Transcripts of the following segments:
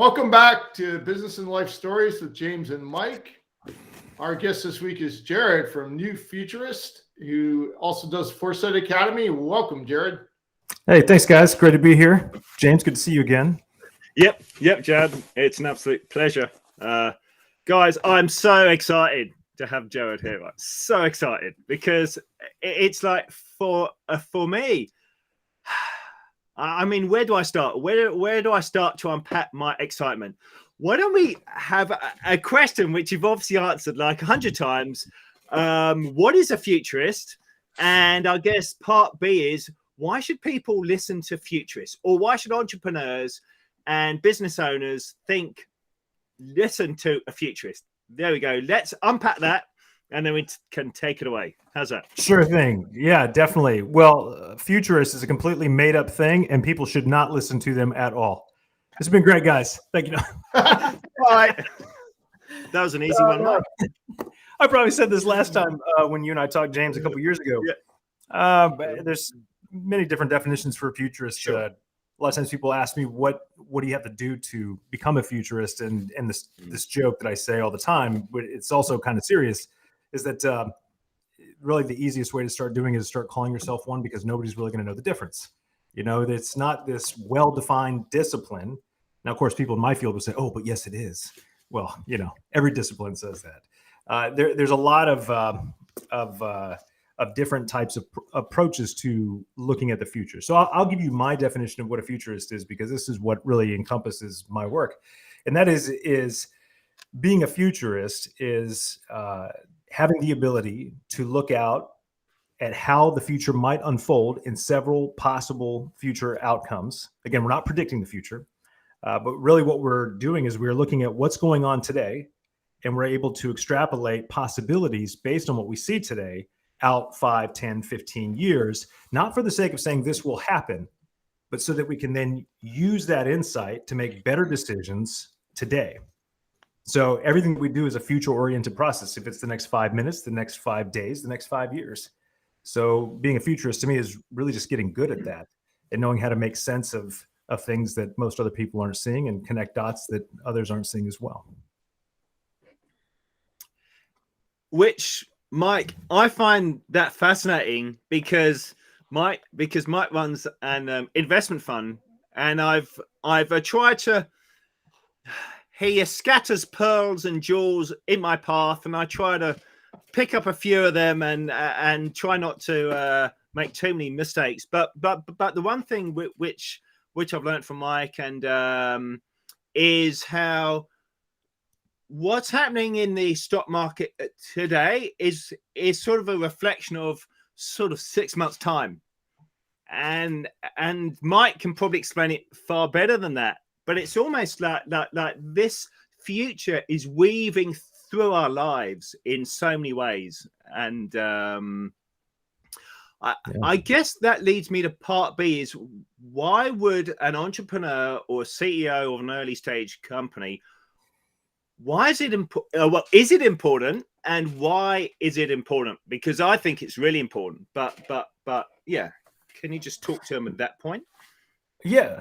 Welcome back to Business and Life Stories with James and Mike. Our guest this week is Jared from NU Futurist, who also does Foresight Academy. Welcome, Jared. Hey, thanks, guys. Great to be here. James, good to see you again. Yep, Jared. It's an absolute pleasure. Guys, I'm so excited to have Jared here. Like, so excited because it's like for me, I mean, where do I start? Where do I start to unpack my excitement? Why don't we have a question which you've obviously answered like 100 times? What is a futurist? And I guess part B is, why should people listen to futurists? Or why should entrepreneurs and business owners listen to a futurist? There we go. Let's unpack that, and then we can take it away. How's that? Sure thing. Yeah, definitely. Well, futurist is a completely made up thing, and people should not listen to them at all. This has been great, guys. Thank you. All right. That was an easy one, Mike. I probably said this last time when you and I talked, James, a couple years ago. Yeah. There's many different definitions for a futurist. Sure. A lot of times people ask me, what do you have to do to become a futurist? And this joke that I say all the time, but it's also kind of serious, is that really the easiest way to start doing it is start calling yourself one, because nobody's really going to know the difference. You know, it's not this well-defined discipline. Now, of course, people in my field will say, oh, but yes, it is. Well, you know, every discipline says that. There's a lot of different types of approaches to looking at the future. So I'll give you my definition of what a futurist is, because this is what really encompasses my work. And that is being a futurist is having the ability to look out at how the future might unfold in several possible future outcomes. Again, we're not predicting the future, but really what we're doing is we're looking at what's going on today, and we're able to extrapolate possibilities based on what we see today out 5, 10, 15 years, not for the sake of saying this will happen, but so that we can then use that insight to make better decisions today. So everything that we do is a future-oriented process. If it's the next 5 minutes, the next 5 days, the next 5 years. So being a futurist to me is really just getting good at that and knowing how to make sense of things that most other people aren't seeing and connect dots that others aren't seeing as well. Which, Mike, I find that fascinating because Mike runs an investment fund, and I've tried to. He scatters pearls and jewels in my path, and I try to pick up a few of them and try not to make too many mistakes. But the one thing which I've learned from Mike and is how what's happening in the stock market today is sort of a reflection of sort of 6 months' time, and Mike can probably explain it far better than that. But it's almost like this future is weaving through our lives in so many ways. And I guess that leads me to part B is, why would an entrepreneur or CEO of an early stage company, why is it important? Is it important, and why is it important? Because I think it's really important. But yeah, can you just talk to him at that point? Yeah.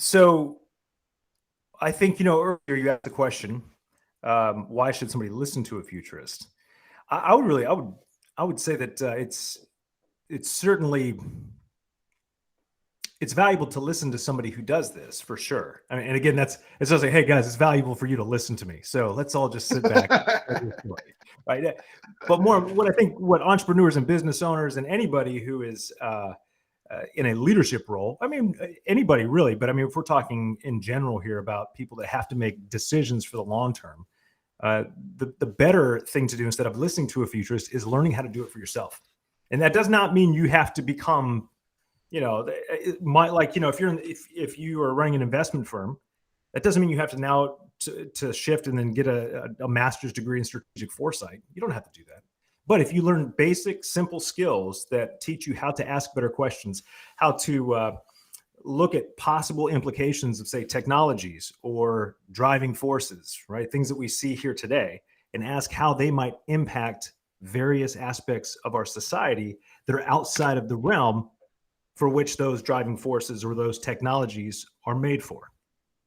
So I think, earlier you asked the question, why should somebody listen to a futurist? I would say that it's certainly, it's valuable to listen to somebody who does this, for sure. I mean, and again, it's just like, hey guys, it's valuable for you to listen to me. So let's all just sit back, right? But more, what entrepreneurs and business owners and anybody who is in a leadership role, I mean, anybody really, but I mean, if we're talking in general here about people that have to make decisions for the long term, the better thing to do instead of listening to a futurist is learning how to do it for yourself. And that does not mean you have to become, if you are running an investment firm, that doesn't mean you have to now to shift and then get a master's degree in strategic foresight. You don't have to do that. But if you learn basic, simple skills that teach you how to ask better questions, how to look at possible implications of, say, technologies or driving forces, right? Things that we see here today, and ask how they might impact various aspects of our society that are outside of the realm for which those driving forces or those technologies are made for.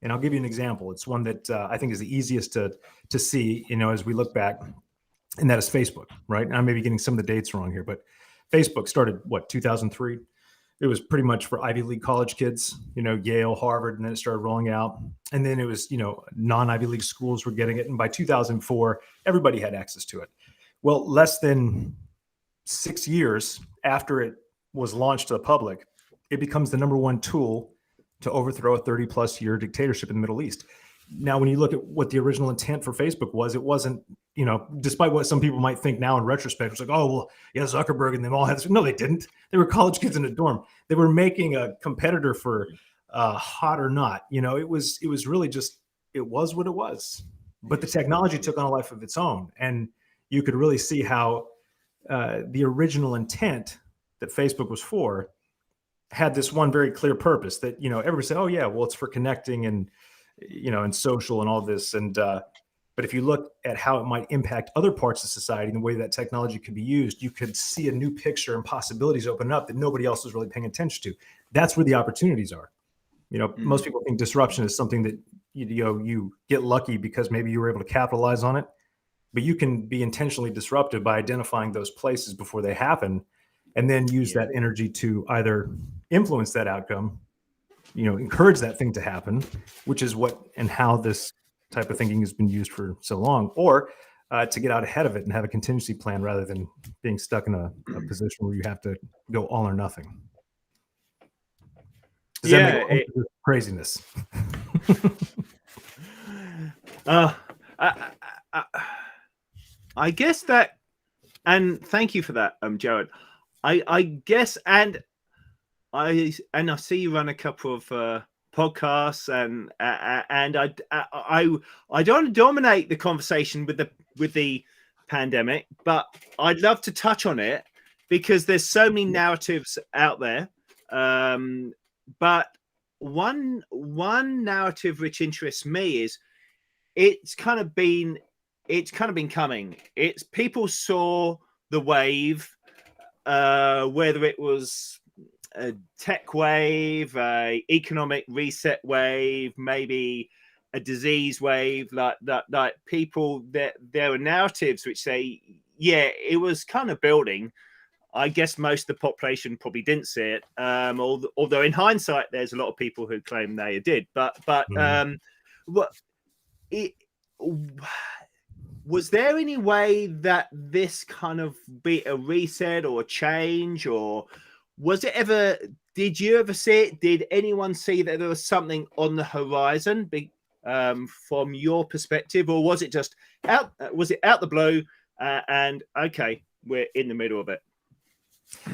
And I'll give you an example. It's one that I think is the easiest to see, as we look back, and that is Facebook, right? And I may be getting some of the dates wrong here, but Facebook started, 2003? It was pretty much for Ivy League college kids, Yale, Harvard, and then it started rolling out. And then it was, non-Ivy League schools were getting it. And by 2004, everybody had access to it. Well, less than 6 years after it was launched to the public, it becomes the number one tool to overthrow a 30-plus year dictatorship in the Middle East. Now, when you look at what the original intent for Facebook was, it wasn't, despite what some people might think now in retrospect, it's like, oh, well, yeah, Zuckerberg and them all had this. No, they didn't. They were college kids in a dorm. They were making a competitor for hot or not. It was really just, it was what it was. But the technology took on a life of its own. And you could really see how the original intent that Facebook was for had this one very clear purpose that, everybody said, oh, yeah, well, it's for connecting and, and social and all this. And, but if you look at how it might impact other parts of society and the way that technology could be used, you could see a new picture and possibilities open up that nobody else is really paying attention to. That's where the opportunities are. Most people think disruption is something that, you get lucky because maybe you were able to capitalize on it, but you can be intentionally disruptive by identifying those places before they happen and then use that energy to either influence that outcome, encourage that thing to happen, which is what and how this type of thinking has been used for so long, or to get out ahead of it and have a contingency plan rather than being stuck in a position where you have to go all or nothing. Does that make sense? Craziness? I guess that, and thank you for that, Jared. I guess, and I see you run a couple of podcasts, and I don't want to dominate the conversation with the pandemic, but I'd love to touch on it because there's so many narratives out there. But one narrative which interests me is it's kind of been coming. It's people saw the wave, whether it was a tech wave, a economic reset wave, maybe a disease wave, like people that there are narratives which say, yeah, it was kind of building. I guess most of the population probably didn't see it. Although in hindsight, there's a lot of people who claim they did. But was there any way that this kind of be a reset or a change, or was it ever? Did you ever see it? Did anyone see that there was something on the horizon, from your perspective, or was it just out? Was it out the blue? And okay, we're in the middle of it.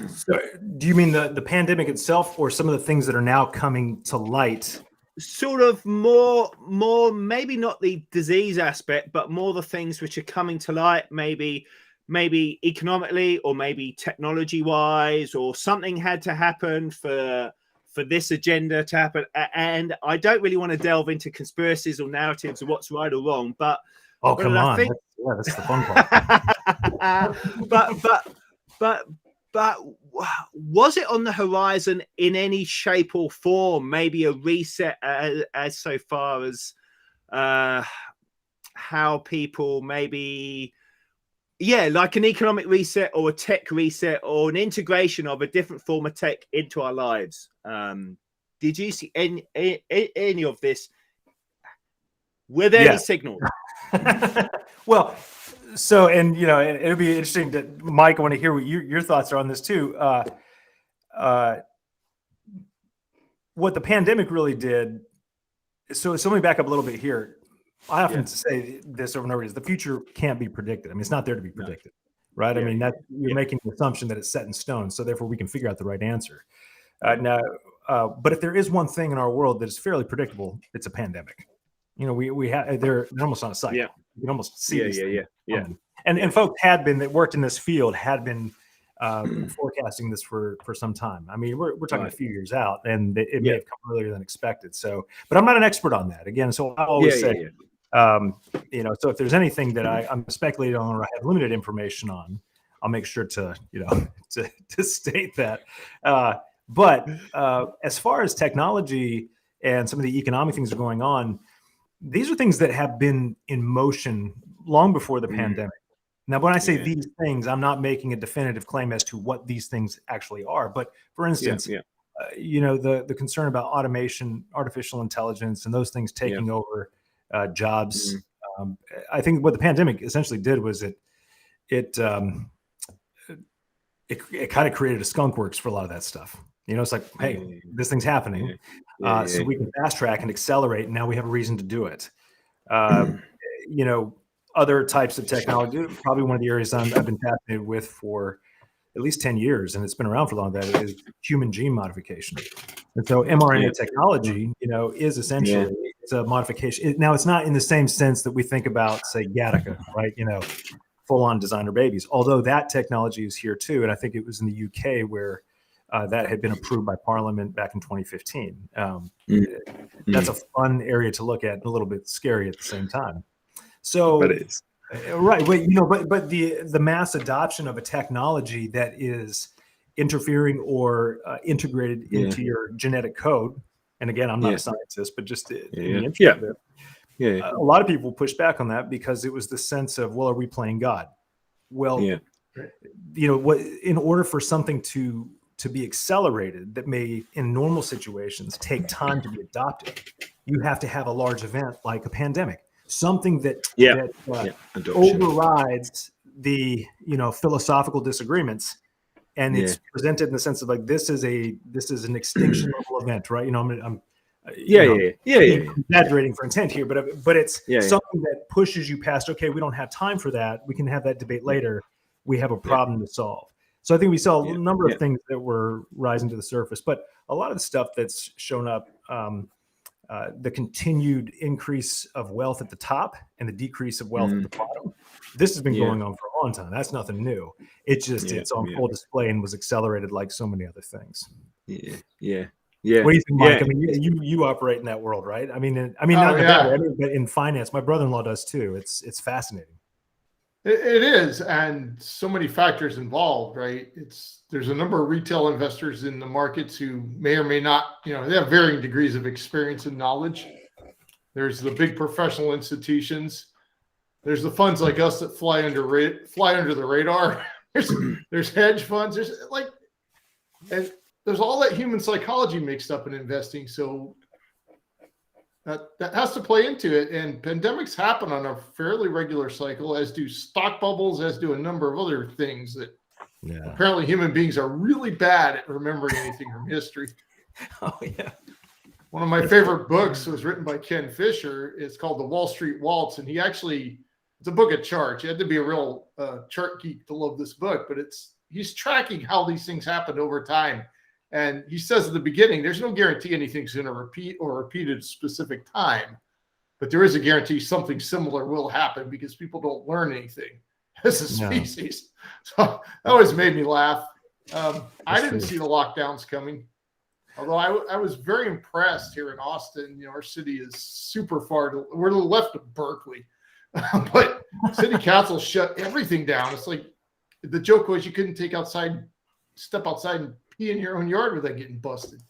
So, do you mean the pandemic itself, or some of the things that are now coming to light? Sort of more, maybe not the disease aspect, but more the things which are coming to light, maybe economically, or maybe technology wise, or something had to happen for this agenda to happen. And I don't really want to delve into conspiracies or narratives of what's right or wrong, but come on, that's the fun part. But was it on the horizon in any shape or form? Maybe a reset as so far as how people maybe, like an economic reset or a tech reset or an integration of a different form of tech into our lives. Did you see any of this? Were there any signals? Well, so, and it'll be interesting to Mike. I want to hear what your thoughts are on this too. What the pandemic really did. So let me back up a little bit here. I often say this over and over: is the future can't be predicted. I mean, it's not there to be predicted, right? I mean, that you're making the assumption that it's set in stone, so therefore we can figure out the right answer. Now, but if there is one thing in our world that is fairly predictable, it's a pandemic. We have they're almost on a cycle. You can almost see And folks that worked in this field had been forecasting this for some time. I mean, we're talking a few years out, and it may have come earlier than expected. So, but I'm not an expert on that. Again, so I always say, so if there's anything that I'm speculating on or I have limited information on, I'll make sure to to state that. But as far as technology and some of the economic things that are going on, these are things that have been in motion long before the pandemic. Now, when I say these things, I'm not making a definitive claim as to what these things actually are. But for instance, the concern about automation, artificial intelligence, and those things taking over jobs. I think what the pandemic essentially did was it kind of created a skunk works for a lot of that stuff. It's like, hey, this thing's happening. So we can fast track and accelerate. And now we have a reason to do it. Other types of technology, probably one of the areas I've been fascinated with for at least 10 years, and it's been around for long, that is human gene modification. And so mRNA technology, is essentially, it's a modification. Now, it's not in the same sense that we think about, say, Gattaca, right? Full-on designer babies, although that technology is here too. And I think it was in the UK where that had been approved by Parliament back in 2015. That's a fun area to look at, a little bit scary at the same time. So, but it's right, but the mass adoption of a technology that is interfering or integrated into your genetic code. And again, I'm not a scientist, but just in the interest of it. A lot of people push back on that because it was the sense of, well, are we playing God? Well, what in order for something to be accelerated that may, in normal situations, take time to be adopted, you have to have a large event like a pandemic, something that overrides the philosophical disagreements, and it's presented in the sense of like this is an extinction level event, right? I'm exaggerating for intent here, but it's something that pushes you past. Okay, we don't have time for that. We can have that debate later. We have a problem to solve. So I think we saw a number of things that were rising to the surface, but a lot of the stuff that's shown up, the continued increase of wealth at the top and the decrease of wealth at the bottom. This has been going on for a long time. That's nothing new. It's just it's on full display and was accelerated like so many other things. Yeah. What do you think, Mike? I mean, you operate in that world, right? I mean, but in finance, my brother-in-law does too. It's fascinating. It is, and so many factors involved, right? There's a number of retail investors in the markets who may or may not, they have varying degrees of experience and knowledge. There's the big professional institutions. There's the funds like us that fly under the radar. There's hedge funds. And there's all that human psychology mixed up in investing. So that has to play into it. And pandemics happen on a fairly regular cycle, as do stock bubbles, as do a number of other things that apparently human beings are really bad at remembering anything from history. Oh, yeah. One of my favorite books was written by Ken Fisher. It's called The Wall Street Waltz. And it's a book of charts. You had to be a real chart geek to love this book, but he's tracking how these things happened over time. And he says at the beginning, there's no guarantee anything's going to repeat or repeat at a specific time, but there is a guarantee something similar will happen because people don't learn anything as a species. So that always made me laugh. I didn't see the lockdowns coming, although I was very impressed here in Austin. Our city is super far. We're to the left of Berkeley, but city council shut everything down. It's like the joke was you couldn't step outside and pee in your own yard without getting busted.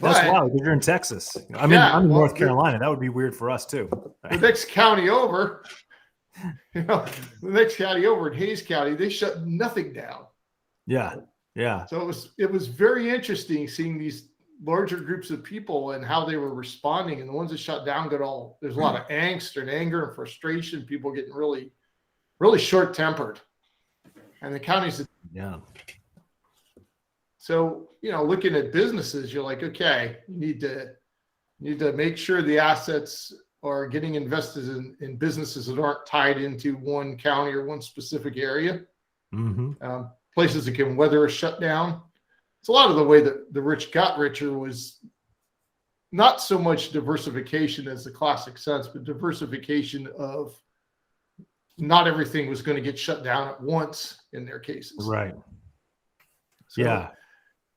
That's wild because you're in Texas. I'm in North Carolina. That would be weird for us too. The next county over, the next county over in Hayes County, they shut nothing down. Yeah. So it was very interesting seeing these larger groups of people and how they were responding. And the ones that shut down there's a lot of angst and anger and frustration. People getting really, really short-tempered. And the counties. So, looking at businesses, you're like, okay, you need to make sure the assets are getting invested in businesses that aren't tied into one county or one specific area. Places that can weather a shutdown. It's a lot of the way that the rich got richer was not so much diversification as the classic sense, but diversification of not everything was going to get shut down at once in their cases. Right. So,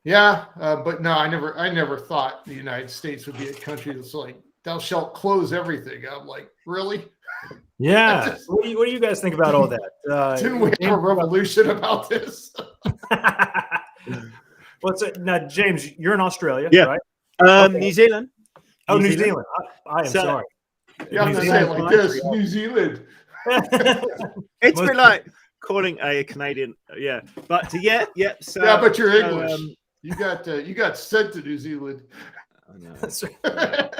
but no, I never thought the United States would be a country that's like, thou shalt close everyling. I'm like, really? Yeah. What do you guys think about all that? Didn't we have a revolution about this? Now, James, you're in Australia, right? New Zealand. Oh, New Zealand. I am So- sorry. You have New to say it Zealand. like this, New Zealand. It's Most- been like calling a Canadian, yeah. But yeah. So Yeah, but you're so, English. You got sent to New Zealand. I know. That's right.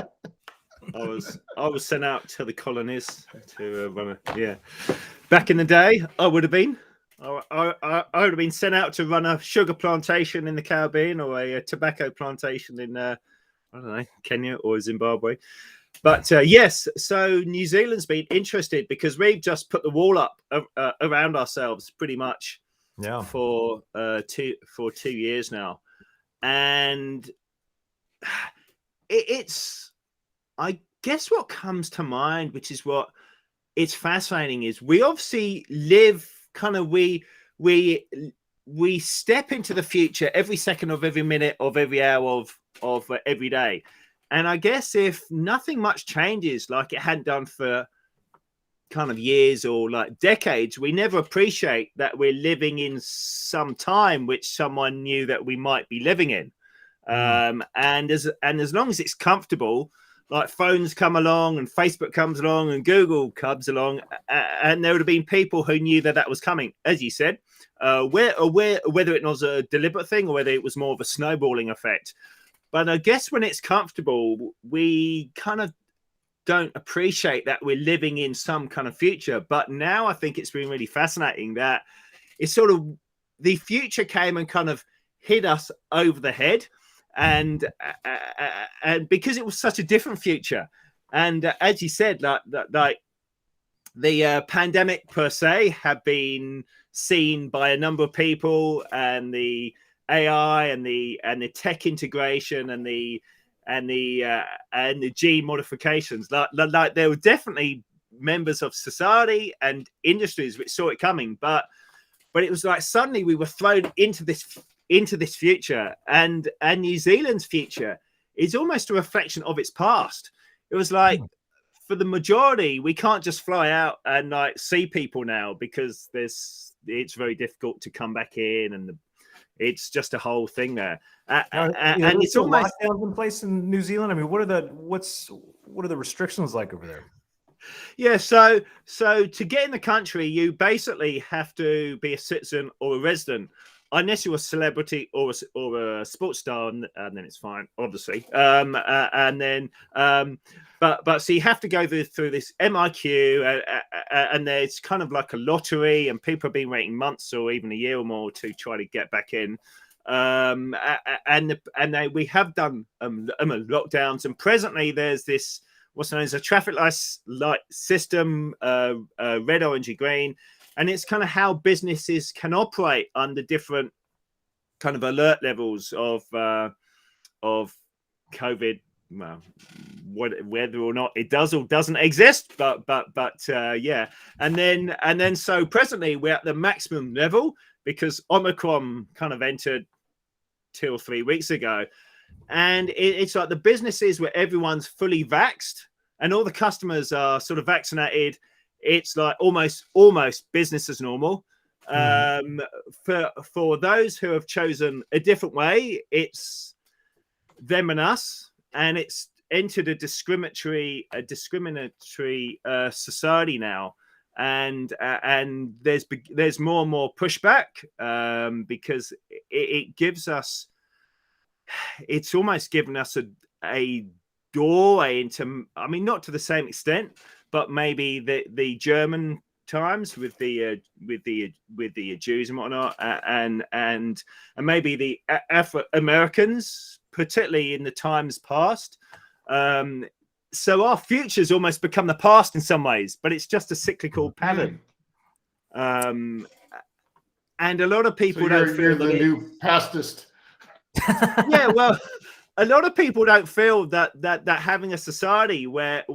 I was sent out to the colonies to run a Back in the day, I would have been. I would have been sent out to run a sugar plantation in the Caribbean or a tobacco plantation in I don't know, Kenya or Zimbabwe. But yes, so New Zealand's been interested because we've just put the wall up around ourselves pretty much Yeah. for 2 years now, and it's I guess what comes to mind, which is what it's fascinating, is we obviously live kind of we step into the future every second of every minute of every hour of every day. And I guess if nothing much changes like it hadn't done for kind of years or like decades, we never appreciate that we're living in some time which someone knew that we might be living in. And as long as it's comfortable, like phones come along and Facebook comes along and Google comes along, and there would have been people who knew that was coming, as you said, whether it was a deliberate thing or whether it was more of a snowballing effect. But I guess when it's comfortable, we kind of don't appreciate that we're living in some kind of future. But now I think it's been really fascinating that it's sort of the future came and kind of hit us over the head. And because it was such a different future. And as you said, like the pandemic per se have been seen by a number of people, and the AI and the tech integration and the gene modifications, like there were definitely members of society and industries which saw it coming, but it was like suddenly we were thrown into this future, and New Zealand's future is almost a reflection of its past. It was like for the majority, we can't just fly out and like see people now because it's very difficult to come back in, and it's just a whole thing there. And it's almost lockdowns in place in New Zealand. I mean, what are the restrictions like over there? Yeah, so to get in the country, you basically have to be a citizen or a resident, unless you're a celebrity or a sports star, and then it's fine, obviously. But so you have to go through this MIQ, and there's kind of like a lottery, and people have been waiting months or even a year or more to try to get back in. We have done lockdowns, and presently there's this what's known as a traffic light system, red, orange, green. And it's kind of how businesses can operate under different kind of alert levels of COVID. Well, whether or not it does or doesn't exist, but yeah. And then so presently we're at the maximum level because Omicron kind of entered 2 or 3 weeks ago, and it's like the businesses where everyone's fully vaxxed and all the customers are sort of vaccinated. It's like almost business as normal. For those who have chosen a different way, it's them and us, and it's entered a discriminatory society now, and there's more and more pushback because it gives us, it's almost given us a doorway into, I mean, not to the same extent, but maybe the German times with the Jews and whatnot, and maybe the Afro Americans, particularly in the times past. So our future's almost become the past in some ways, but it's just a cyclical pattern. And a lot of people don't feel the new pastist. Yeah, well, a lot of people don't feel that having a society where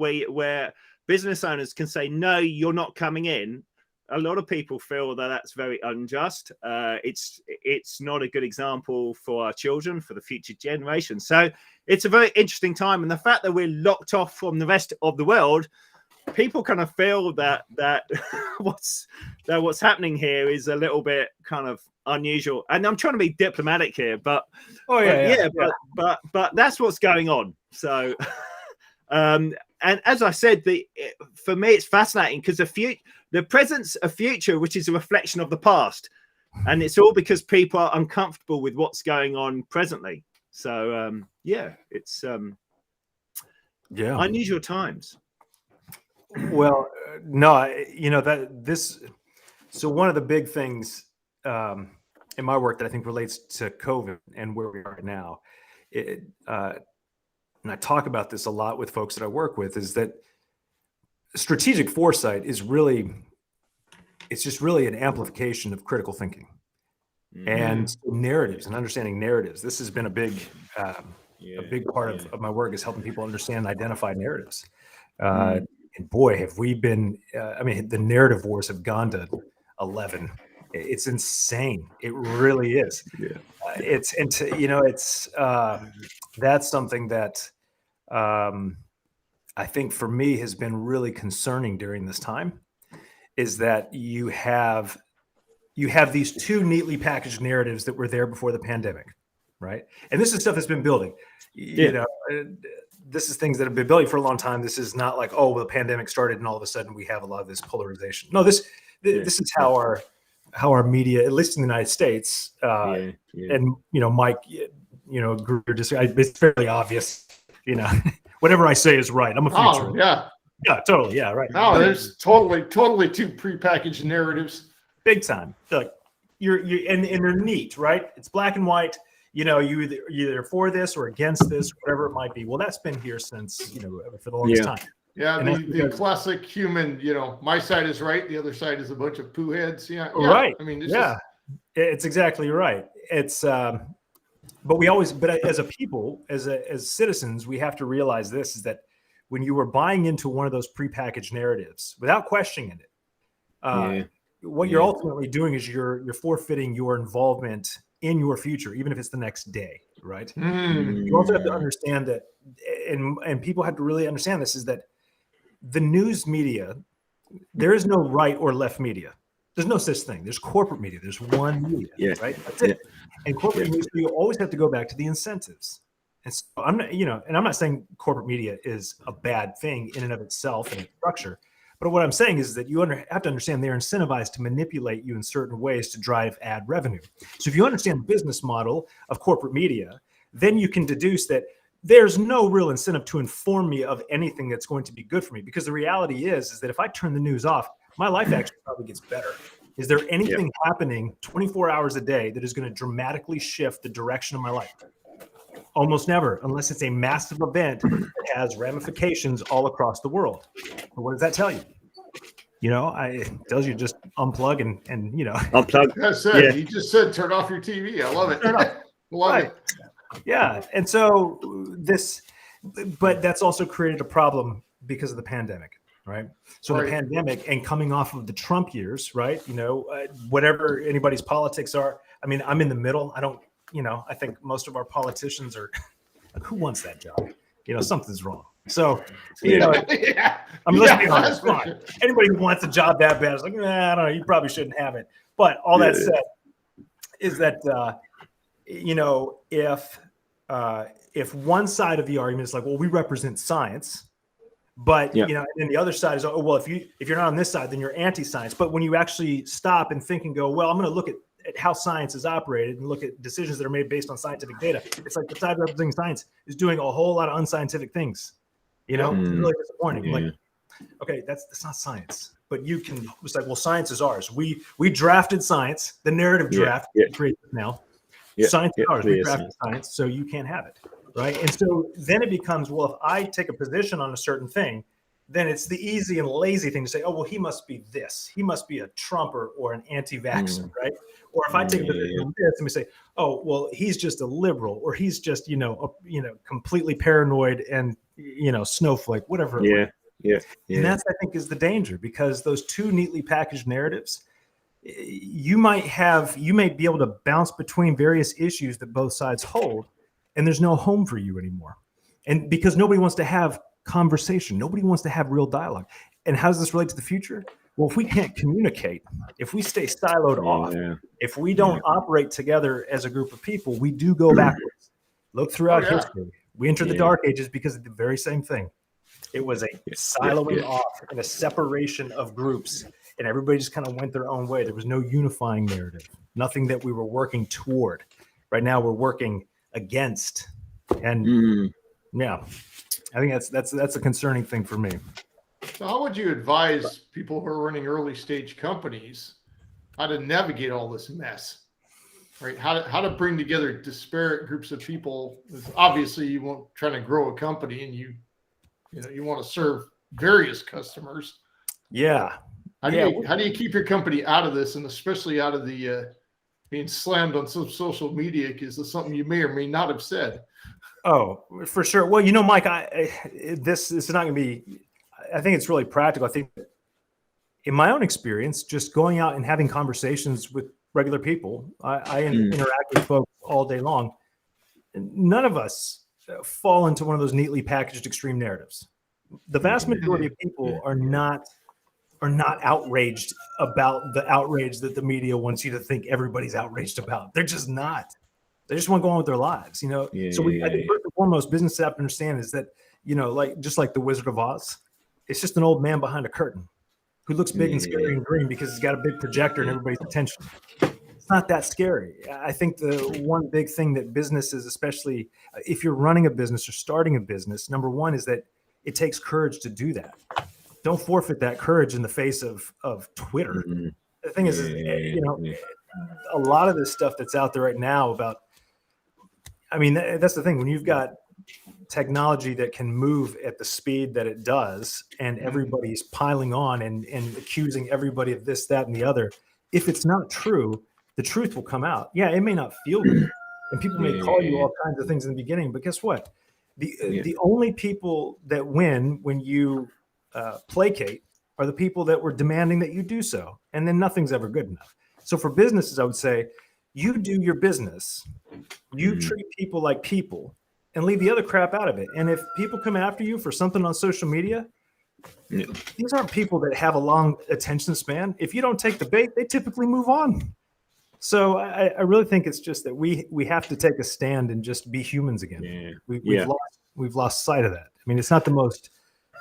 business owners can say, no, you're not coming in. A lot of people feel that that's very unjust. It's not a good example for our children, for the future generation. So it's a very interesting time. And the fact that we're locked off from the rest of the world, people kind of feel that what's happening here is a little bit kind of unusual. And I'm trying to be diplomatic here, but but that's what's going on. So And as I said, for me, it's fascinating because the present's a future, which is a reflection of the past. And it's all because people are uncomfortable with what's going on presently. So, it's unusual times. Well, no, so one of the big things in my work that I think relates to COVID and where we are right now, and I talk about this a lot with folks that I work with, is that strategic foresight is just really an amplification of critical thinking and narratives and understanding narratives. This has been a big part of my work, is helping people understand and identify narratives. And boy, have we been, the narrative wars have gone to 11. It's insane. It really is. Yeah. That's something that I think for me has been really concerning during this time, is that you have these two neatly packaged narratives that were there before the pandemic, right? And this is stuff that's been building. This is things that have been building for a long time. This is not like, oh, well, the pandemic started and all of a sudden we have a lot of this polarization. No, this is how our media, at least in the United States, and Mike, it's fairly obvious. Whatever I say is right. I'm a futurist. Oh, yeah. Yeah, totally. Yeah, right. No, there's totally two prepackaged narratives. Big time. Like and they're neat, right? It's black and white. You either for this or against this, whatever it might be. Well, that's been here since for the longest time. Yeah, the classic human. My side is right, the other side is a bunch of poo heads. Yeah. Right. I mean, it's exactly right. It's but as a people, as citizens, we have to realize this, is that when you were buying into one of those prepackaged narratives without questioning it, what you're ultimately doing is you're forfeiting your involvement in your future, even if it's the next day, right? You also have to understand that, and people have to really understand this, is that the news media, there is no right or left media. There's no such thing. There's corporate media. There's one media, right? That's it. And corporate media, you always have to go back to the incentives. And so I'm not saying corporate media is a bad thing in and of itself and its structure. But what I'm saying is that you have to understand they're incentivized to manipulate you in certain ways to drive ad revenue. So if you understand the business model of corporate media, then you can deduce that there's no real incentive to inform me of anything that's going to be good for me. Because the reality is that if I turn the news off, my life actually probably gets better. Is there anything happening 24 hours a day that is going to dramatically shift the direction of my life? Almost never, unless it's a massive event that has ramifications all across the world. But what does that tell you? It tells you just unplug and unplug. That's it. You just said turn off your TV. I love it. Love it. Yeah, and so but that's also created a problem because of the pandemic, right? So the pandemic and coming off of the Trump years, right? Whatever anybody's politics are. I mean, I'm in the middle. I think most of our politicians are, who wants that job? Something's wrong. So, let's be honest. Come on. Anybody who wants a job that bad is like, I don't know, you probably shouldn't have it. But all that said is that, if one side of the argument is like, well, we represent science, but, and the other side is, oh, well, if you're not on this side, then you're anti-science. But when you actually stop and think and go, well, I'm going to look at how science is operated and look at decisions that are made based on scientific data. It's like the side representing science is doing a whole lot of unscientific things. It's really disappointing. Like, okay, that's not science. But you can, it's like, well, science is ours. We drafted science, the narrative draft created now. Science is ours. We drafted science, so you can't have it, right? And so then it becomes, well, if I take a position on a certain thing, then it's the easy and lazy thing to say, oh, well, he must be this. He must be a Trumper or an anti-vaxxer, right? Or if I take a position on this and we say, oh, well, he's just a liberal, or he's just, completely paranoid and, snowflake, whatever. And that's, I think, is the danger, because those two neatly packaged narratives, you may be able to bounce between various issues that both sides hold, and there's no home for you anymore. And because nobody wants to have conversation, nobody wants to have real dialogue. And how does this relate to the future? Well, if we can't communicate, if we stay siloed off, if we don't operate together as a group of people, we do go backwards. Look throughout history. We enter the dark ages because of the very same thing. It was a siloing off and a separation of groups, and everybody just kind of went their own way. There was no unifying narrative, nothing that we were working toward. Right now, we're working against, and yeah, I think that's a concerning thing for me. So how would you advise people who are running early stage companies how to navigate all this mess? Right? How to bring together disparate groups of people? Obviously, you won't try to grow a company, and you want to serve various customers. Yeah. How do you keep your company out of this, and especially out of the being slammed on some social media because of something you may or may not have said? Oh, for sure. Well, Mike, this is not going to be. I think it's really practical. I think, in my own experience, just going out and having conversations with regular people, I interact with folks all day long. None of us fall into one of those neatly packaged extreme narratives. The vast majority of people are not outraged about the outrage that the media wants you to think everybody's outraged about. They're just not. They just want to go on with their lives, I think first and foremost, business have to understand is that, just like the Wizard of Oz, it's just an old man behind a curtain who looks big and scary and green because he's got a big projector and everybody's attention. It's not that scary. I think the one big thing that businesses, especially if you're running a business or starting a business, number one is that it takes courage to do that. Don't forfeit that courage in the face of Twitter. The thing is, a lot of this stuff that's out there right now about, that's the thing. When you've got technology that can move at the speed that it does, and everybody's piling on and accusing everybody of this, that, and the other, if it's not true, the truth will come out. Yeah, it may not feel good, and people may call you all kinds of things in the beginning, but guess what? The only people that win when you placate are the people that were demanding that you do so, and then nothing's ever good enough. So for businesses, I would say, you do your business, you treat people like people, and leave the other crap out of it. And if people come after you for something on social media, these aren't people that have a long attention span. If you don't take the bait, they typically move on. So I really think it's just that we have to take a stand and just be humans again. We've lost sight of that. It's not the most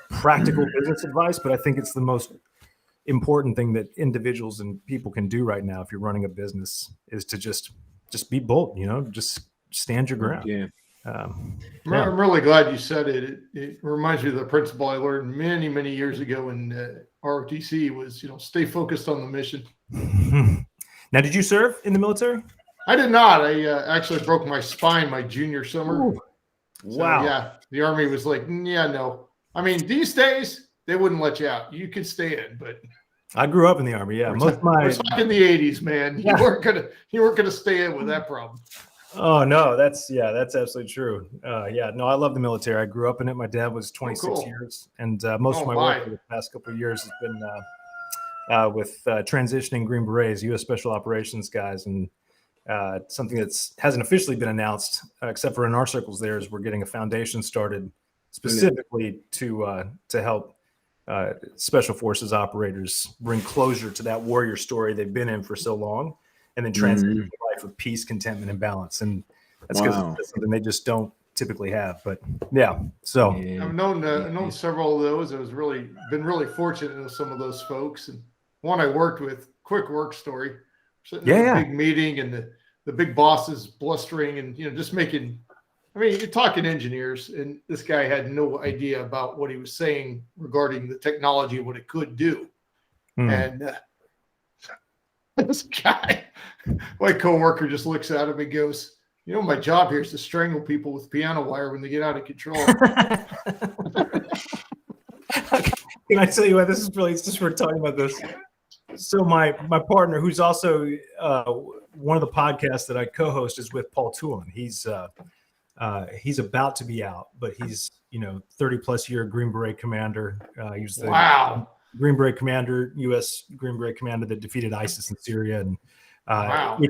practical business advice, but I think it's the most important thing that individuals and people can do right now if you're running a business is to just be bold, just stand your ground. I'm really glad you said it. It reminds me of the principle I learned many, many years ago in ROTC was, stay focused on the mission. Now, did you serve in the military? I did not. I actually broke my spine my junior summer. Ooh. Wow. So, yeah, the Army was like, no. These days they wouldn't let you out. You could stay in, but I grew up in the Army. Yeah, we're talking the '80s, man. You weren't gonna stay in with that problem. Oh no, that's absolutely true. I love the military. I grew up in it. My dad was 26 years, and most of my work for the past couple of years has been with transitioning Green Berets, U.S. Special Operations guys, and something that's hasn't officially been announced, except for in our circles. There is we're getting a foundation started specifically to help special forces operators bring closure to that warrior story they've been in for so long, and then transition to life with peace, contentment, and balance. And that's because that's something they just don't typically have. But so I've known several of those. I was been really fortunate to know some of those folks. And one I worked with, quick work story, sitting in a big meeting, and the big boss is blustering and just making. You're talking engineers, and this guy had no idea about what he was saying regarding the technology, what it could do. And this guy, my coworker, just looks at him and goes, my job here is to strangle people with piano wire when they get out of control. Can I tell you what? This is really, it's just we're talking about this. So my partner, who's also one of the podcasts that I co-host, is with Paul Toulon. He's about to be out, but he's 30 plus year Green Beret commander. He was the Green Beret commander, U.S. Green Beret commander that defeated ISIS in Syria. And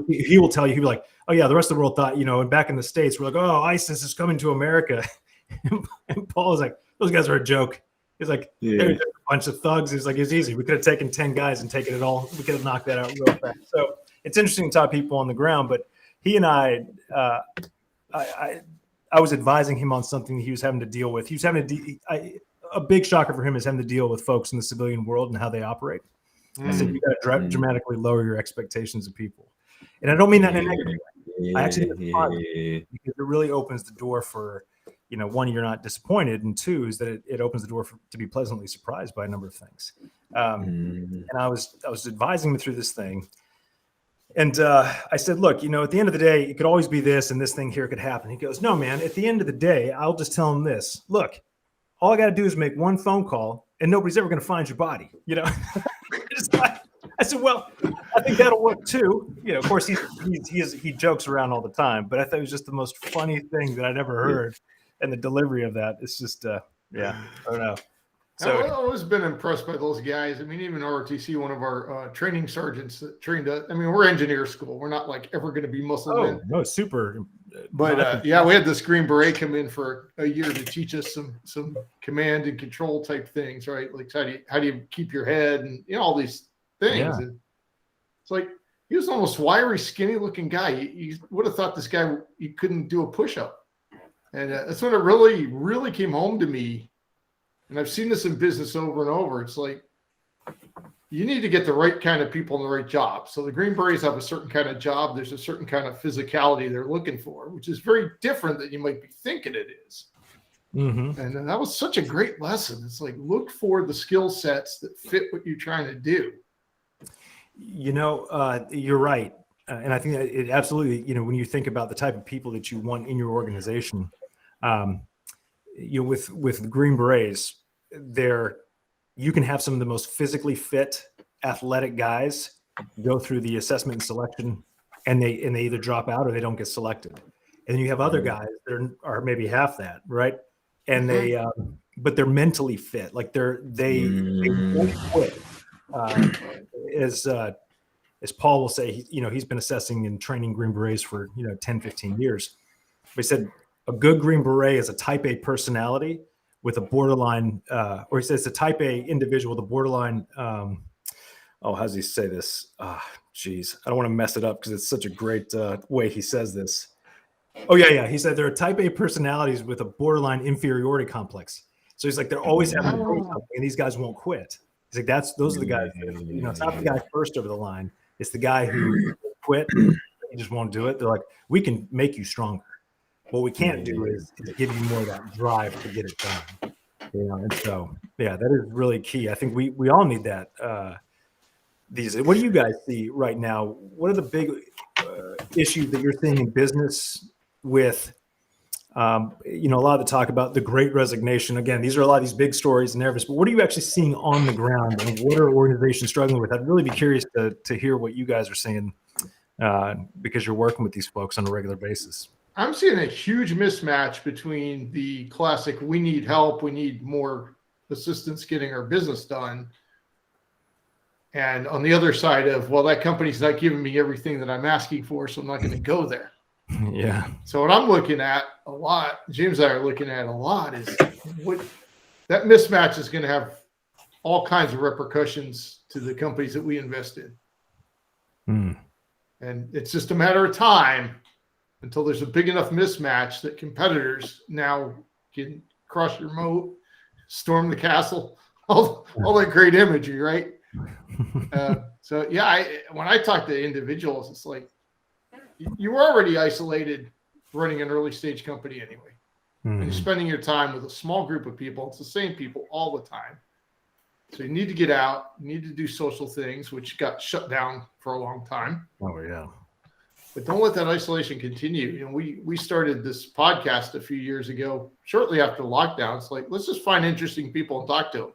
he will tell you, he'll be like, oh yeah, the rest of the world thought, and back in the States, we're like, oh, ISIS is coming to America. And Paul was like, those guys are a joke. He's like, they're a bunch of thugs. He's like, it's easy. We could have taken 10 guys and taken it all. We could have knocked that out real fast. So it's interesting to talk to people on the ground, but he and I was advising him on something he was having to deal with. He was having a big shocker for him is having to deal with folks in the civilian world and how they operate. I said, you got to dramatically lower your expectations of people. And I don't mean that in a negative way. I actually think it's fun because it really opens the door for, one, you're not disappointed, and two is that it opens the door to be pleasantly surprised by a number of things. And I was advising him through this thing. And I said, look, at the end of the day, it could always be this and this thing here could happen. He goes, no, man, at the end of the day, I'll just tell him this. Look, all I got to do is make one phone call and nobody's ever going to find your body. I said, well, I think that'll work too. Of course, he jokes around all the time, but I thought it was just the most funny thing that I'd ever heard. And the delivery of that, it's just, I don't know. So I've always been impressed by those guys. I mean, even ROTC, one of our training sergeants that trained us. I mean, we're engineer school. We're not like ever going to be muscle men. No, super. But we had this Green Beret come in for a year to teach us some command and control type things, right? Like how do you keep your head and all these things. Yeah. And it's like he was almost wiry, skinny looking guy. You would have thought this guy he couldn't do a push up. And that's when it really, really came home to me. And I've seen this in business over and over. It's like, you need to get the right kind of people in the right job. So the Green Berets have a certain kind of job. There's a certain kind of physicality they're looking for, which is very different than you might be thinking it is. Mm-hmm. And that was such a great lesson. It's like, look for the skill sets that fit what you're trying to do. You're right. And I think that it absolutely, when you think about the type of people that you want in your organization, with Green Berets, you can have some of the most physically fit, athletic guys go through the assessment and selection, and they either drop out or they don't get selected. And then you have other guys that are maybe half that, right? And but they're mentally fit, like they won't quit. As Paul will say, he's been assessing and training Green Berets for 10, 15 years. But he said a good Green Beret is a type A personality with a borderline, or he says a type A individual with a borderline. How does he say this? Geez, I don't want to mess it up because it's such a great way he says this. Oh yeah. He said there are type A personalities with a borderline inferiority complex. So he's like they're always having to do something, and these guys won't quit. He's like those are the guys. It's not the guy first over the line. It's the guy who quit. He just won't do it. They're like, we can make you stronger. What we can't do is give you more of that drive to get it done. And so, that is really key. I think we all need that. What do you guys see right now? What are the big issues that you're seeing in business with, a lot of the talk about the Great Resignation? Again, these are a lot of these big stories and nervous, but what are you actually seeing on the ground, and what are organizations struggling with? I'd really be curious to hear what you guys are seeing because you're working with these folks on a regular basis. I'm seeing a huge mismatch between the classic, we need help, we need more assistance getting our business done. And on the other side of, well, that company's not giving me everything that I'm asking for, so I'm not going to go there. Yeah. So what I'm looking at a lot, James and I are looking at a lot, is what that mismatch is going to have all kinds of repercussions to the companies that we invest in. And it's just a matter of time until there's a big enough mismatch that competitors now can cross your moat, storm the castle, all that great imagery, right? When I talk to individuals, it's like you were already isolated running an early stage company anyway. And you're spending your time with a small group of people. It's the same people all the time. So you need to get out, you need to do social things, which got shut down for a long time. Oh, yeah. But don't let that isolation continue. We started this podcast a few years ago, shortly after lockdown. It's like, let's just find interesting people and talk to them.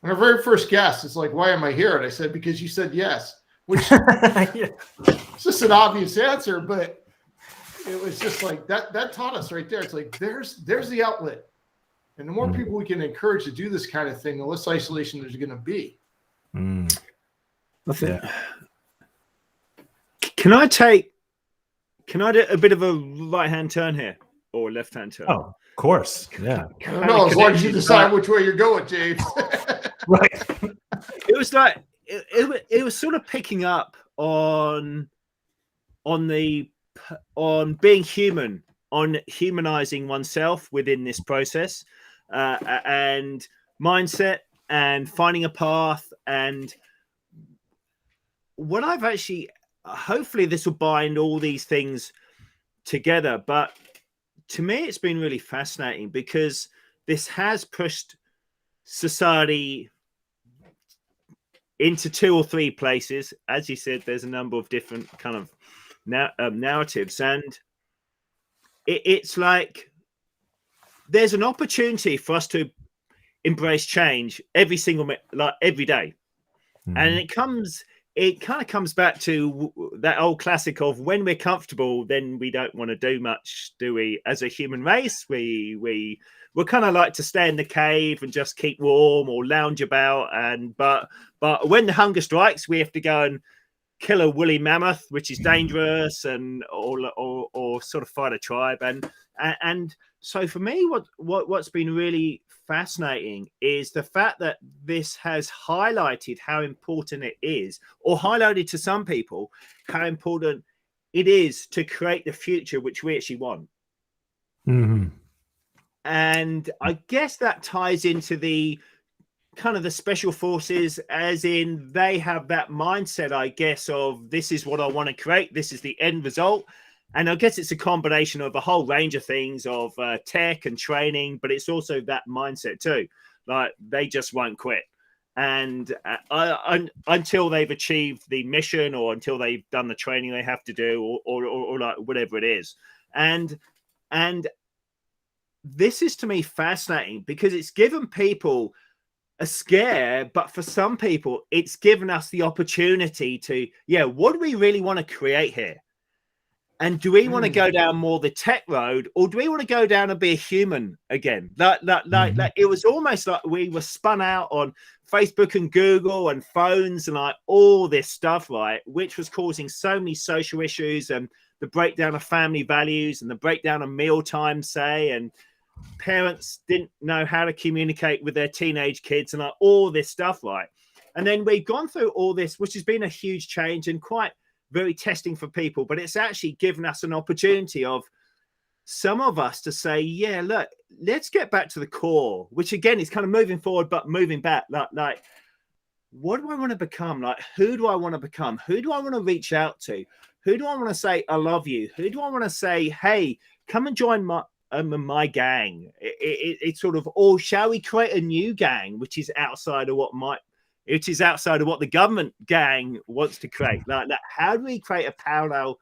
And our very first guest is like, why am I here? And I said, because you said yes, which it's just an obvious answer, but it was just like that taught us right there. It's like, there's the outlet. And the more people we can encourage to do this kind of thing, the less isolation there's going to be. I think. Can I do a bit of a right-hand turn here or left-hand turn? Oh, of course. Yeah. I don't know, as long as you decide which way you're going, James. Right. It was like it was sort of picking up on being human, on humanizing oneself within this process, and mindset and finding a path. And what I've actually, hopefully this will bind all these things together. But to me, it's been really fascinating because this has pushed society into 2 or 3 places. As you said, there's a number of different kind of narratives, and it's like there's an opportunity for us to embrace change every day. Mm-hmm. And it kind of comes back to that old classic of when we're comfortable, then we don't want to do much, do we? As a human race, we're kind of like to stay in the cave and just keep warm or lounge about. But when the hunger strikes, we have to go and kill a woolly mammoth, which is dangerous, and or sort of fight a tribe. And so for me, what's been really fascinating is the fact that this has highlighted how important it is, or highlighted to some people how important it is to create the future which we actually want. Mm-hmm. And I guess that ties into the kind of the special forces, as in they have that mindset, I guess, of this is what I want to create, this is the end result. And I guess it's a combination of a whole range of things, of tech and training, but it's also that mindset too. Like they just won't quit, and until they've achieved the mission, or until they've done the training they have to do, or like whatever it is. And this is to me fascinating because it's given people a scare, but for some people, it's given us the opportunity to, what do we really want to create here? And do we want to go down more the tech road, or do we want to go down and be a human again? Like it was almost like we were spun out on Facebook and Google and phones and like all this stuff, right? Which was causing so many social issues, and the breakdown of family values and the breakdown of mealtime, say, and parents didn't know how to communicate with their teenage kids and like all this stuff, right? And then we've gone through all this, which has been a huge change and quite very testing for people, but it's actually given us an opportunity of some of us to say, look, let's get back to the core, which again is kind of moving forward, but moving back. Like, what do I want to become? Like, who do I want to become? Who do I want to reach out to? Who do I want to say, I love you? Who do I want to say, hey, come and join my gang? It's sort of, or shall we create a new gang, which is outside of what the government gang wants to create? Like how do we create a parallel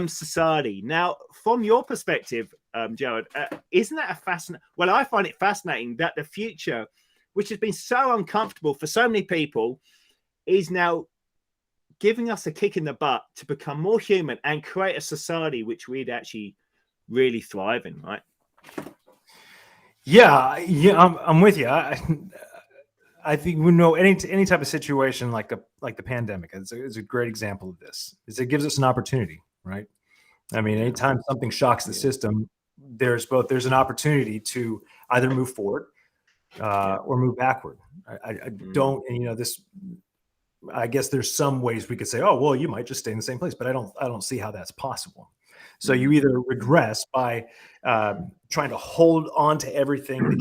society? Now, from your perspective, Jared, isn't that a fascinating? Well, I find it fascinating that the future, which has been so uncomfortable for so many people, is now giving us a kick in the butt to become more human and create a society which we'd actually really thrive in, right? Yeah, I'm with you. I think we know any type of situation like the pandemic is a great example of this. Is it gives us an opportunity, right? I mean, anytime something shocks the system, there's an opportunity to either move forward or move backward. I don't, and this. I guess there's some ways we could say, oh, well, you might just stay in the same place, but I don't see how that's possible. So you either regress by trying to hold on to everything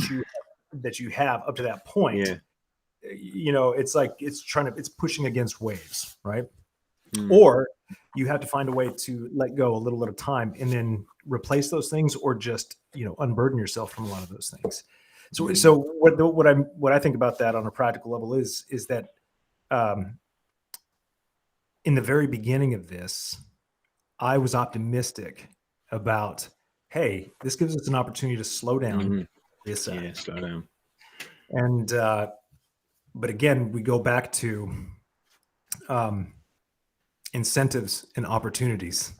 that you have up to that point. Yeah. It's like it's pushing against waves, right? Or you have to find a way to let go a little at a time and then replace those things, or just unburden yourself from a lot of those things. So what I think about that on a practical level is that in the very beginning of this, I was optimistic about, hey, this gives us an opportunity to slow down, reassess. Slow down. And but again, we go back to incentives and opportunities.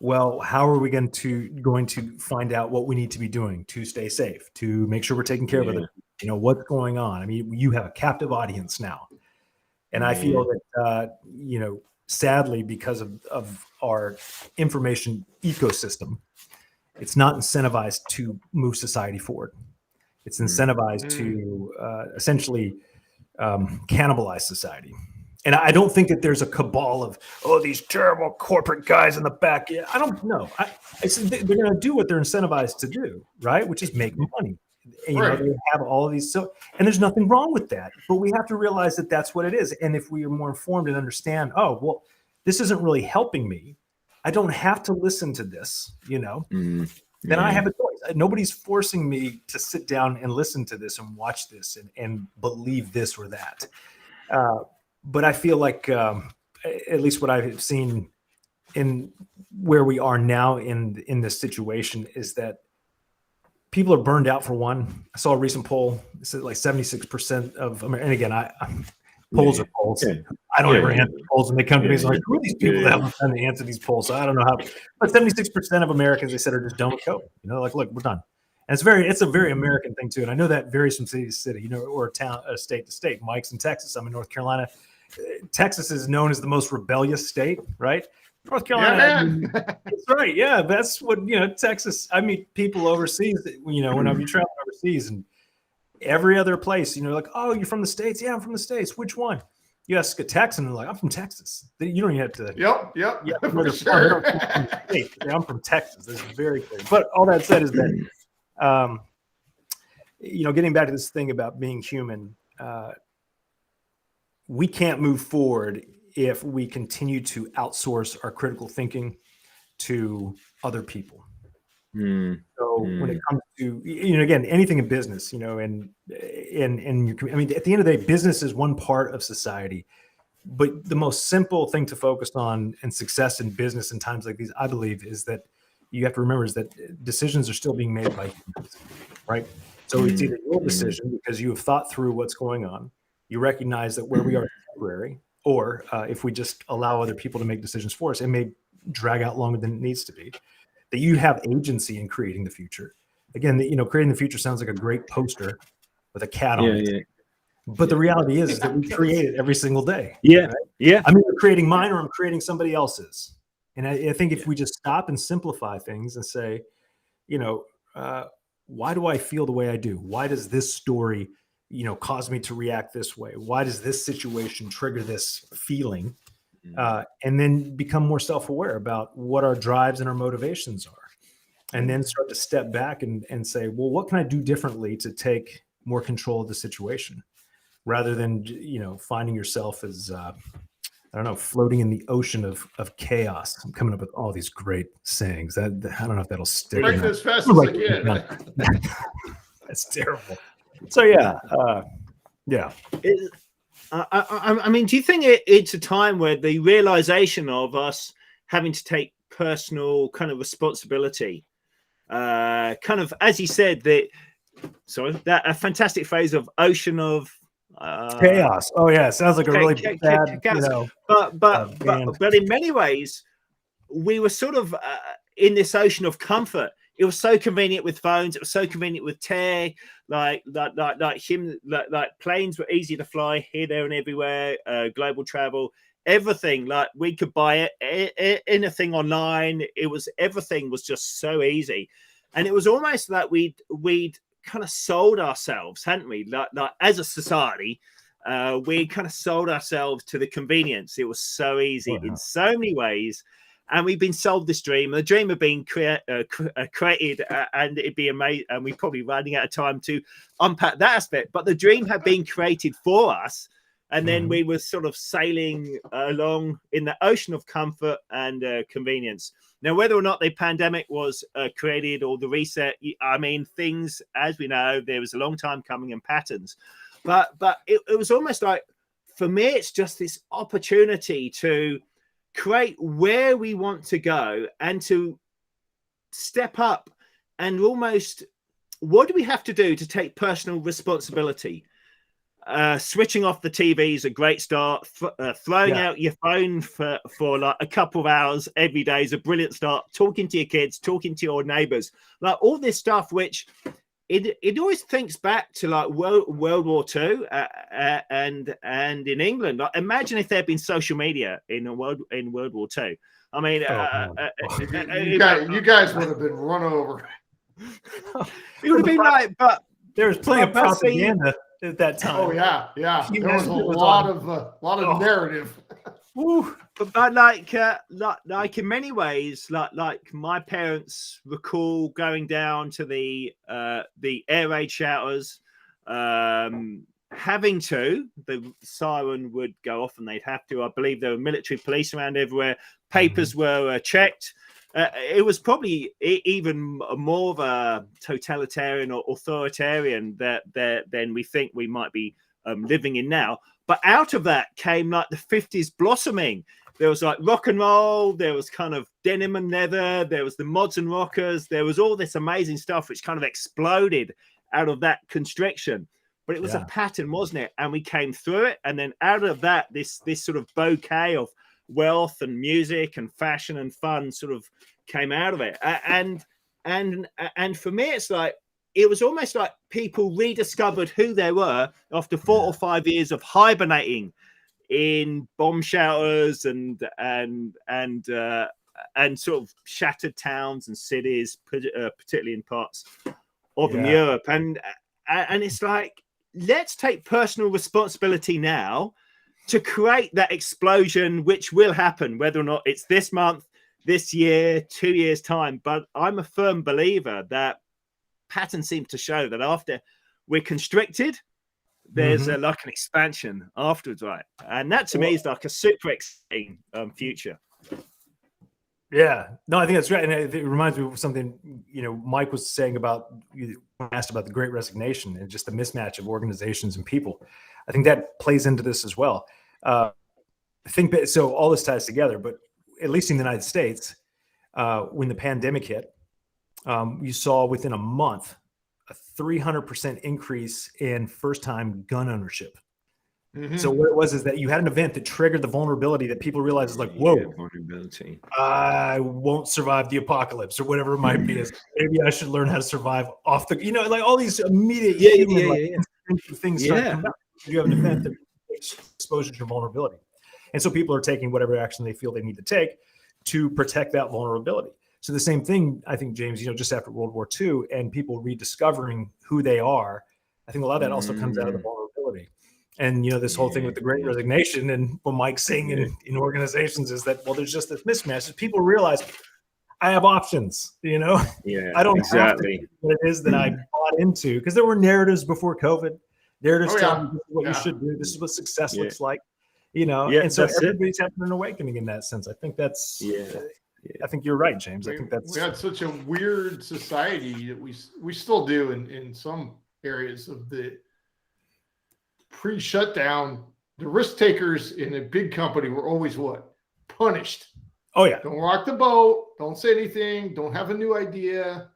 Well, how are we going to find out what we need to be doing to stay safe, to make sure we're taking care of other people? What's going on? I mean, you have a captive audience now. And I feel that, sadly, because of our information ecosystem, it's not incentivized to move society forward. It's incentivized to essentially cannibalize society. And I don't think that there's a cabal of, these terrible corporate guys in the back. I don't know. I said they're going to do what they're incentivized to do, right? Which is make money. You know, they have all of these. So, and there's nothing wrong with that, but we have to realize that that's what it is. And if we are more informed and understand, oh, well, this isn't really helping me, I don't have to listen to this, you know, then I have a choice. Nobody's forcing me to sit down and listen to this and watch this and believe this or that. But I feel like, at least what I've seen in where we are now in this situation is that people are burned out for one. I saw a recent poll. It said like 76% of America, and again, polls are polls. Yeah. I don't ever answer polls, and they come to me and like, who are these people that have time to answer these polls? So I don't know how, but 76% of Americans, they said, are just done with COVID. You know, like, look, we're done. And it's a very American thing too. And I know that varies from city to city, you know, or town, state to state. Mike's in Texas. I'm in North Carolina. Texas is known as the most rebellious state, right? North Carolina, that's right. Yeah, that's what, you know, Texas. I meet people overseas, you know, when I'm traveling overseas, and every other place, you know, like, oh, you're from the States? Yeah, I'm from the States. Which one? You ask a Texan, and they're like, I'm from Texas. You don't even have to. Yep. Yeah, for sure. I'm from Texas. That's very clear. But all that said is that, you know, getting back to this thing about being human, we can't move forward if we continue to outsource our critical thinking to other people. So when it comes to, you know, again, anything in business, you know, and I mean, at the end of the day, business is one part of society, but the most simple thing to focus on in success in business in times like these, I believe, is that you have to remember is that decisions are still being made by humans, right? So it's either your decision because you have thought through what's going on. You recognize that where we are is temporary, or if we just allow other people to make decisions for us, it may drag out longer than it needs to be. That you have agency in creating the future. Again, you know, creating the future sounds like a great poster with a cat on it. But the reality is that we create it every single day. Right? I'm either creating mine or I'm creating somebody else's. And I think if we just stop and simplify things and say, you know, why do I feel the way I do? Why does this story, you know, cause me to react this way? Why does this situation trigger this feeling? And then become more self-aware about what our drives and our motivations are. And then start to step back and say, well, what can I do differently to take more control of the situation? Rather than, you know, finding yourself as, I don't know, floating in the ocean of chaos. I'm coming up with all these great sayings. I don't know if that'll stick. Right as fast as I can. That's terrible. So yeah. I mean, do you think it's a time where the realization of us having to take personal kind of responsibility, kind of, as you said, that a fantastic phrase of ocean of chaos. Oh yeah, sounds like a really bad, you know, but in many ways, we were sort of in this ocean of comfort. It was so convenient with phones. It was so convenient with tech. Like planes were easy to fly here, there, and everywhere. Global travel, everything. Like we could buy anything online. Everything was just so easy, and it was almost like we'd kind of sold ourselves, hadn't we? Like as a society, we kind of sold ourselves to the convenience. It was so easy in so many ways. And we've been sold this dream. The dream had been created, and it'd be amazing. And we're probably running out of time to unpack that aspect. But the dream had been created for us, and then we were sort of sailing along in the ocean of comfort and convenience. Now, whether or not the pandemic was created or the reset, I mean, things, as we know, there was a long time coming in patterns. But it was almost like, for me, it's just this opportunity to create where we want to go and to step up and almost, what do we have to do to take personal responsibility? Switching off the TV is a great start. Throwing out your phone for like a couple of hours every day is a brilliant start. Talking to your kids, talking to your neighbors, like all this stuff, which it always thinks back to like World War II and in England. Like, imagine if there'd been social media in World War II. I mean, you guys would have been run over. It would have been like, but there was plenty of propaganda at that time. Oh yeah. There was a lot of narrative. Woo. But like in many ways, like my parents recall going down to the air raid shelters, having to, the siren would go off and they'd have to. I believe there were military police around everywhere. Papers were checked. It was probably even more of a totalitarian or authoritarian than we think we might be living in now. But out of that came like the 50s blossoming. There was like rock and roll. There was kind of denim and leather. There was the mods and rockers. There was all this amazing stuff which kind of exploded out of that constriction. But it was a pattern, wasn't it? And we came through it. And then out of that, this sort of bouquet of wealth and music and fashion and fun sort of came out of it. And for me, it's like, it was almost like people rediscovered who they were after 4 or 5 years of hibernating in bomb shelters and sort of shattered towns and cities, particularly in parts of Europe. And it's like, let's take personal responsibility now to create that explosion, which will happen, whether or not it's this month, this year, 2 years' time. But I'm a firm believer that pattern seems to show that after we're constricted, there's like an expansion afterwards, right? And that to me is like a super exciting future. Yeah, no, I think that's right. And it reminds me of something, Mike was saying about, you asked about the Great Resignation and just the mismatch of organizations and people. I think that plays into this as well. I think that, so all this ties together, but at least in the United States, when the pandemic hit, you saw within a month a 300% increase in first-time gun ownership. So what it was is that you had an event that triggered the vulnerability that people realized is like, whoa, vulnerability. I won't survive the apocalypse or whatever it might be. Maybe I should learn how to survive off the, like all these immediate things start coming out. You have an event that exposes your vulnerability. And so people are taking whatever action they feel they need to take to protect that vulnerability. So the same thing, I think, James, just after World War II and people rediscovering who they are, I think a lot of that also comes out of the vulnerability. And, this whole thing with the Great Resignation and what Mike's saying in organizations is that, well, there's just this mismatch. As people realize I have options, I don't have to do what it is that I bought into, because there were narratives before COVID. Narratives tell you what you should do. This is what success looks like, and so everybody's having an awakening in that sense. I think that's, I think you're right, James. I think that's, we had such a weird society that we still do in some areas of the pre-shutdown. The risk takers in a big company were always what? Punished. Oh yeah. Don't rock the boat. Don't say anything. Don't have a new idea.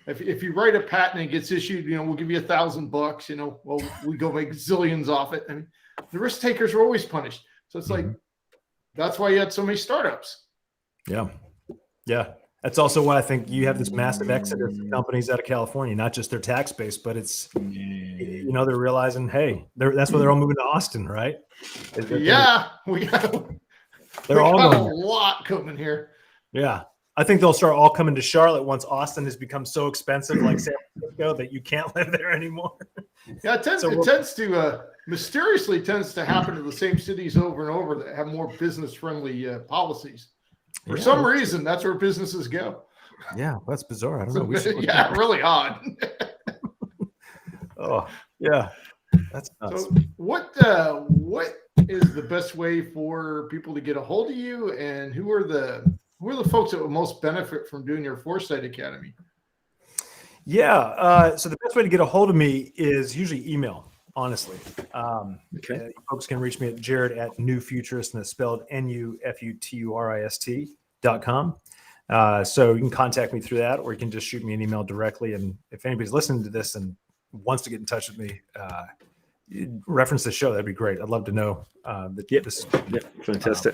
If you write a patent and it gets issued, we'll give you $1,000. Well, we go make zillions off it. I mean, the risk takers were always punished. So it's like, that's why you had so many startups. Yeah. Yeah. That's also why I think you have this massive exodus of companies out of California, not just their tax base, but it's, they're realizing, hey, that's why they're all moving to Austin, right? Yeah. We got a lot coming here. Yeah. I think they'll start all coming to Charlotte once Austin has become so expensive, like San Francisco, that you can't live there anymore. Yeah, it mysteriously tends to happen to the same cities over and over that have more business-friendly policies. For some reason, that's where businesses go. Yeah, that's bizarre. I don't know. Really odd. Oh, yeah, that's nuts. So what is the best way for people to get a hold of you, and who are the folks that would most benefit from doing your Foresight Academy? Yeah, so the best way to get a hold of me is usually email, honestly. Folks can reach me at Jared@NU FUTURIST, and it's spelled NUFUTURIST.com. So you can contact me through that, or you can just shoot me an email directly. And if anybody's listening to this and wants to get in touch with me, reference the show, that'd be great. I'd love to know. Fantastic.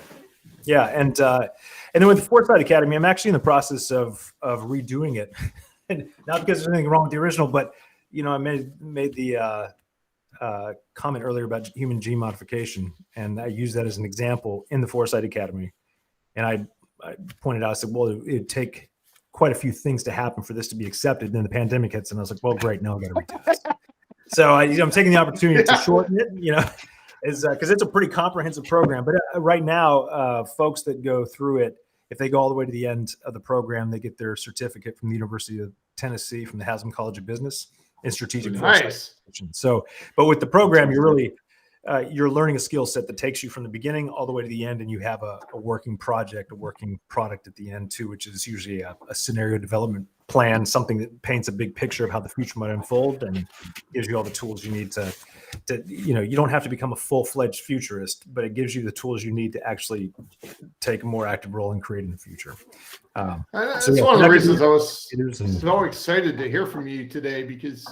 And then with the Foresight Academy, I'm actually in the process of redoing it. And not because there's anything wrong with the original, but I made the comment earlier about human gene modification, and I used that as an example in the Foresight Academy. And I pointed out, I said, well, it'd take quite a few things to happen for this to be accepted. And then the pandemic hits, and I was like, well, great, now I got to redo this. So I'm taking the opportunity to shorten it, is because it's a pretty comprehensive program. But right now, folks that go through it, if they go all the way to the end of the program, they get their certificate from the University of Tennessee, from the Haslam College of Business in strategic foresight. Nice. So, but with the program, you're really you're learning a skill set that takes you from the beginning all the way to the end, and you have a working project, a working product at the end too, which is usually a scenario development plan, something that paints a big picture of how the future might unfold and gives you all the tools you need to you don't have to become a full-fledged futurist, but it gives you the tools you need to actually take a more active role in creating the future. That's So, yeah, one of the reasons I was and- so excited to hear from you today, because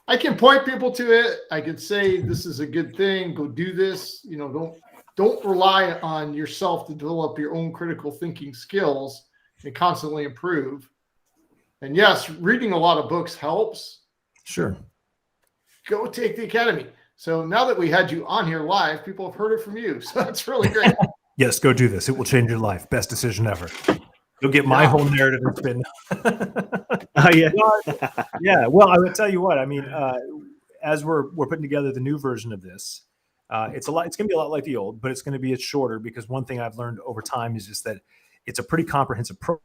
I can point people to it. I can say this is a good thing. Go do this. Don't rely on yourself to develop your own critical thinking skills and constantly improve. And yes, reading a lot of books helps. Sure. Go take the academy. So now that we had you on here live, people have heard it from you. So that's really great. Yes, go do this. It will change your life. Best decision ever. You'll get my whole narrative and spin. Oh yeah. Yeah. Well, I would tell you what. I mean, as we're putting together the new version of this, it's going to be a lot like the old, but it's going to be shorter, because one thing I've learned over time is just that it's a pretty comprehensive program,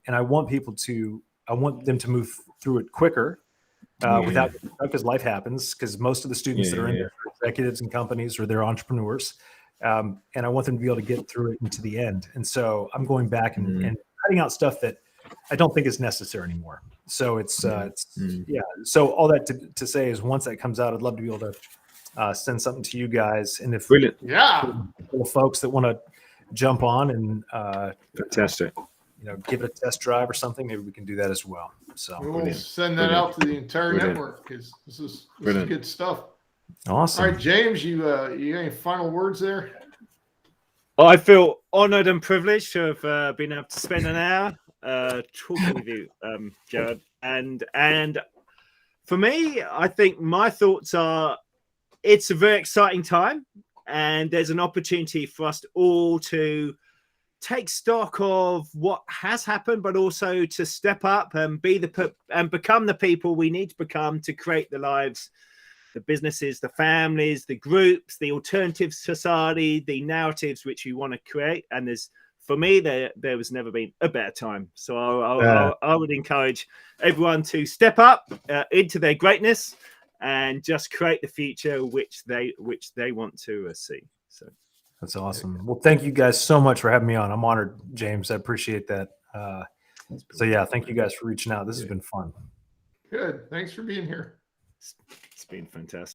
and I want them to move through it quicker. Without, because life happens, because most of the students that are in there are executives and companies, or they're entrepreneurs. And I want them to be able to get through it into the end. And so I'm going back and cutting out stuff that I don't think is necessary anymore. So yeah. So all that to say is, once that comes out, I'd love to be able to send something to you guys. And if Brilliant. Yeah. folks that want to jump on and Fantastic. give it a test drive or something, maybe we can do that as well. So We will Brilliant. send that out to the entire network, because this is good stuff. awesome. All right, James, you got any final words there? I feel honoured and privileged to have been able to spend an hour talking with you, Jared. And for me, I think my thoughts are, it's a very exciting time, and there's an opportunity for us all to take stock of what has happened, but also to step up and become the people we need to become to create the lives, the businesses, the families, the groups, the alternative society, the narratives which we want to create. And for me, there has never been a better time. So I would encourage everyone to step up into their greatness and just create the future which they want to see. So That's awesome. Well, thank you guys so much for having me on. I'm honored, James. I appreciate that. So yeah, thank you guys for reaching out. This has been fun. Good. Thanks for being here. it's been fantastic.